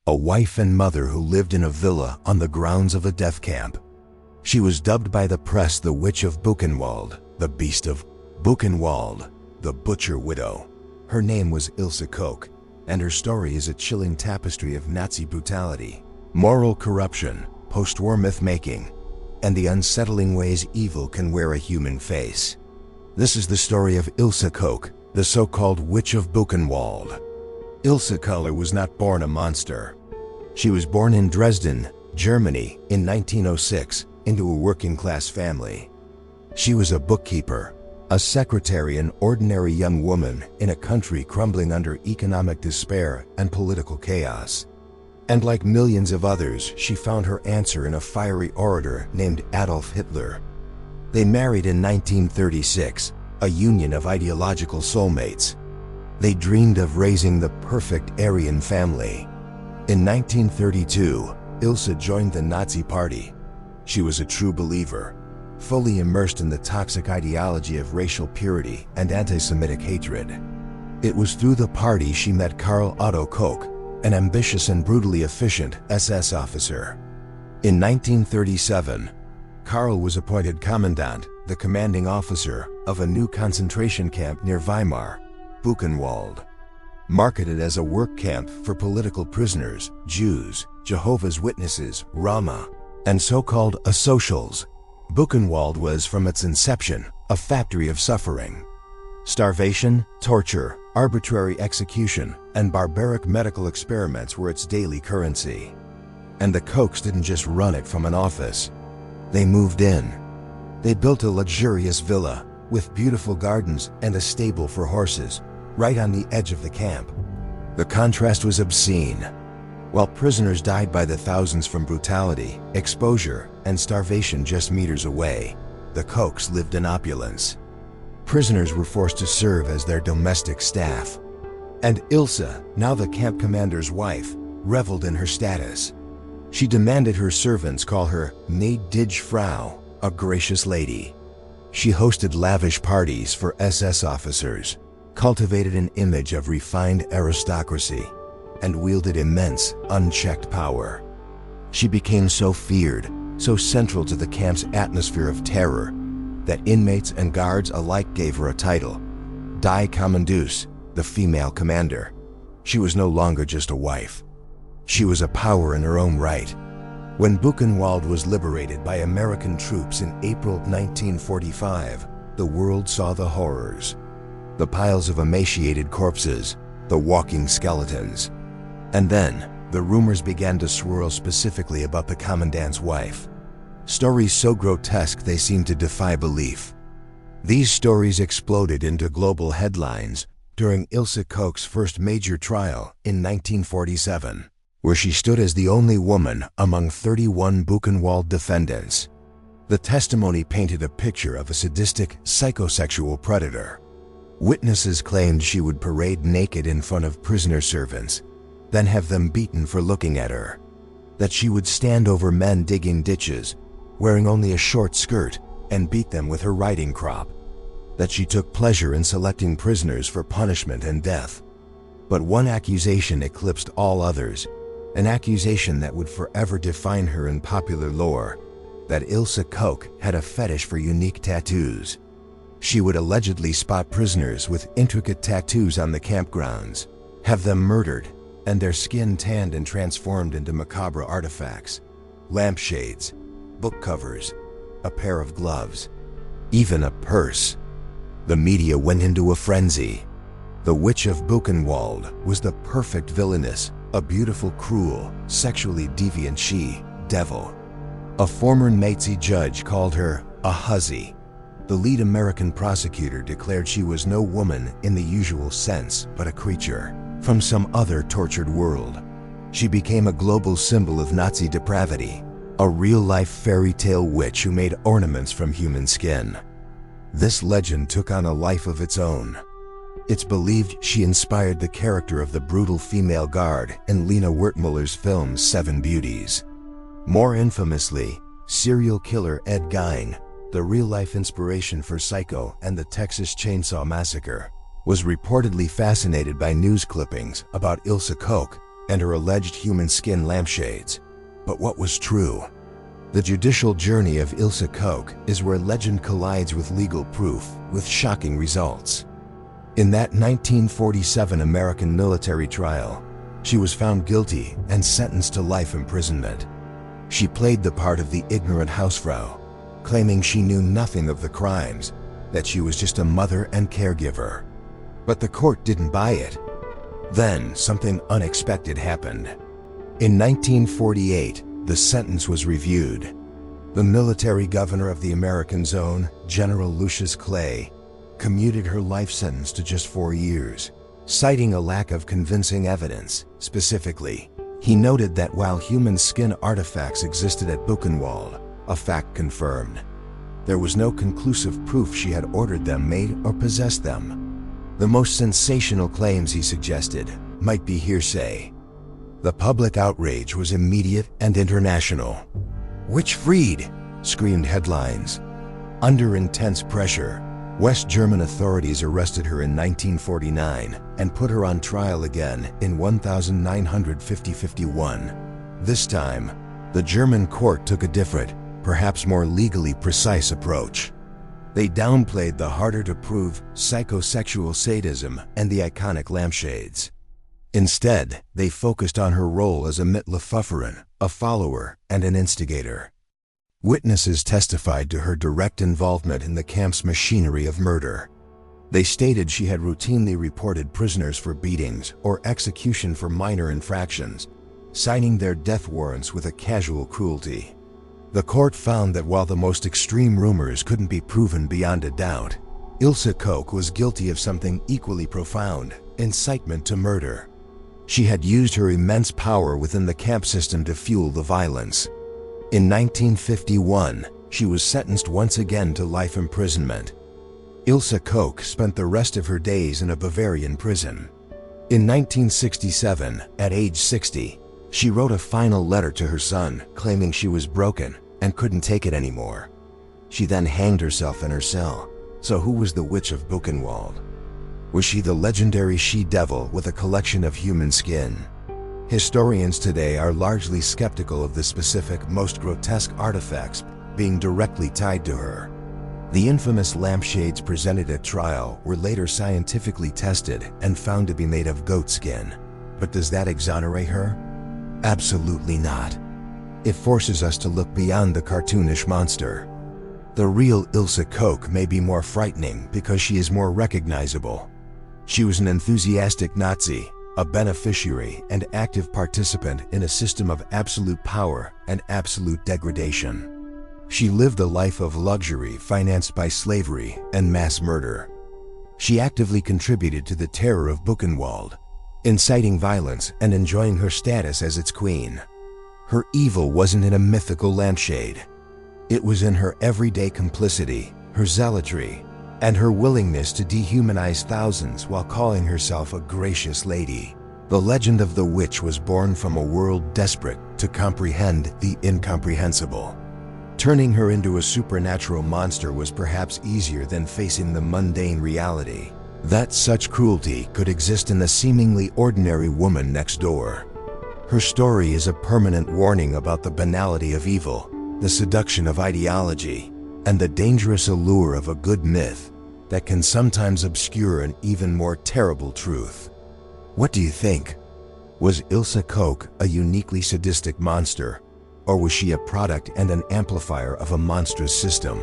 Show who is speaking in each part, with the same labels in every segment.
Speaker 1: a wife and mother who lived in a villa on the grounds of a death camp. She was dubbed by the press the Witch of Buchenwald, the Beast of Buchenwald, the Butcher Widow. Her name was Ilse Koch, and her story is a chilling tapestry of Nazi brutality, moral corruption, post-war myth-making, and the unsettling ways evil can wear a human face. This is the story of Ilse Koch, the so-called Witch of Buchenwald. Ilse Koch was not born a monster. She was born in Dresden, Germany, in 1906, into a working-class family. She was a bookkeeper, a secretary, an ordinary young woman in a country crumbling under economic despair and political chaos. And like millions of others, she found her answer in a fiery orator named Adolf Hitler. They married in 1936, a union of ideological soulmates. They dreamed of raising the perfect Aryan family. In 1932, Ilse joined the Nazi Party. She was a true believer, fully immersed in the toxic ideology of racial purity and anti-Semitic hatred. It was through the party she met Karl Otto Koch, an ambitious and brutally efficient SS officer. In 1937, Karl was appointed commandant, the commanding officer, of a new concentration camp near Weimar, Buchenwald. Marketed as a work camp for political prisoners, Jews, Jehovah's Witnesses, Roma, and so-called asocials, Buchenwald was from its inception a factory of suffering. Starvation, torture, arbitrary execution, and barbaric medical experiments were its daily currency. And the Kochs didn't just run it from an office. They moved in. They built a luxurious villa with beautiful gardens and a stable for horses right on the edge of the camp. The contrast was obscene. While prisoners died by the thousands from brutality, exposure, and starvation just meters away, the Kochs lived in opulence. Prisoners were forced to serve as their domestic staff. And Ilse, now the camp commander's wife, reveled in her status. She demanded her servants call her gnädige Frau, a gracious lady. She hosted lavish parties for SS officers, cultivated an image of refined aristocracy, and wielded immense, unchecked power. She became so feared, so central to the camp's atmosphere of terror, that inmates and guards alike gave her a title, Die Kommandeuse, the female commander. She was no longer just a wife. She was a power in her own right. When Buchenwald was liberated by American troops in April 1945, the world saw the horrors. The piles of emaciated corpses, the walking skeletons. And then, the rumors began to swirl specifically about the commandant's wife. Stories so grotesque they seemed to defy belief. These stories exploded into global headlines during Ilse Koch's first major trial in 1947, where she stood as the only woman among 31 Buchenwald defendants. The testimony painted a picture of a sadistic, psychosexual predator. Witnesses claimed she would parade naked in front of prisoner servants, then have them beaten for looking at her. That she would stand over men digging ditches, wearing only a short skirt, and beat them with her riding crop. That she took pleasure in selecting prisoners for punishment and death. But one accusation eclipsed all others, an accusation that would forever define her in popular lore, that Ilse Koch had a fetish for unique tattoos. She would allegedly spot prisoners with intricate tattoos on the campgrounds, have them murdered, and their skin tanned and transformed into macabre artifacts, lampshades, book covers, a pair of gloves, even a purse. The media went into a frenzy. The Witch of Buchenwald was the perfect villainess, a beautiful, cruel, sexually deviant she-devil. A former Nazi judge called her a hussy. The lead American prosecutor declared she was no woman in the usual sense, but a creature from some other tortured world. She became a global symbol of Nazi depravity, a real-life fairy tale witch who made ornaments from human skin. This legend took on a life of its own. It's believed she inspired the character of the brutal female guard in Lena Wertmüller's film Seven Beauties. More infamously, serial killer Ed Gein, the real-life inspiration for Psycho and the Texas Chainsaw Massacre, was reportedly fascinated by news clippings about Ilse Koch and her alleged human skin lampshades. But what was true? The judicial journey of Ilse Koch is where legend collides with legal proof, with shocking results. In that 1947 American military trial, she was found guilty and sentenced to life imprisonment. She played the part of the ignorant housefrau, claiming she knew nothing of the crimes, that she was just a mother and caregiver. But the court didn't buy it. Then something unexpected happened. In 1948, the sentence was reviewed. The military governor of the American zone, General Lucius Clay, commuted her life sentence to just 4 years, citing a lack of convincing evidence. Specifically, he noted that while human skin artifacts existed at Buchenwald, a fact confirmed, there was no conclusive proof she had ordered them made or possessed them. The most sensational claims, he suggested, might be hearsay. The public outrage was immediate and international. "Witch freed!" screamed headlines. Under intense pressure, West German authorities arrested her in 1949 and put her on trial again in 1950-51. This time, the German court took a different, perhaps more legally precise approach. They downplayed the harder-to-prove psychosexual sadism and the iconic lampshades. Instead, they focused on her role as a Mitlefufferin, a follower, and an instigator. Witnesses testified to her direct involvement in the camp's machinery of murder. They stated she had routinely reported prisoners for beatings or execution for minor infractions, signing their death warrants with a casual cruelty. The court found that while the most extreme rumors couldn't be proven beyond a doubt, Ilse Koch was guilty of something equally profound: incitement to murder. She had used her immense power within the camp system to fuel the violence. In 1951, she was sentenced once again to life imprisonment. Ilse Koch spent the rest of her days in a Bavarian prison. In 1967, at age 60, she wrote a final letter to her son, claiming she was broken and couldn't take it anymore. She then hanged herself in her cell. So who was the Witch of Buchenwald? Was she the legendary she-devil with a collection of human skin? Historians today are largely skeptical of the specific, most grotesque artifacts being directly tied to her. The infamous lampshades presented at trial were later scientifically tested and found to be made of goat skin. But does that exonerate her? Absolutely not. It forces us to look beyond the cartoonish monster. The real Ilse Koch may be more frightening because she is more recognizable. She was an enthusiastic Nazi, a beneficiary and active participant in a system of absolute power and absolute degradation. She lived a life of luxury financed by slavery and mass murder. She actively contributed to the terror of Buchenwald, inciting violence and enjoying her status as its queen. Her evil wasn't in a mythical lampshade. It was in her everyday complicity, her zealotry, and her willingness to dehumanize thousands while calling herself a gracious lady. The legend of the witch was born from a world desperate to comprehend the incomprehensible. Turning her into a supernatural monster was perhaps easier than facing the mundane reality that such cruelty could exist in the seemingly ordinary woman next door. Her story is a permanent warning about the banality of evil, the seduction of ideology, and the dangerous allure of a good myth that can sometimes obscure an even more terrible truth. What do you think? Was Ilse Koch a uniquely sadistic monster, or was she a product and an amplifier of a monstrous system?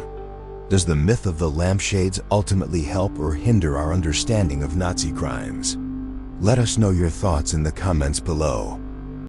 Speaker 1: Does the myth of the lampshades ultimately help or hinder our understanding of Nazi crimes? Let us know your thoughts in the comments below.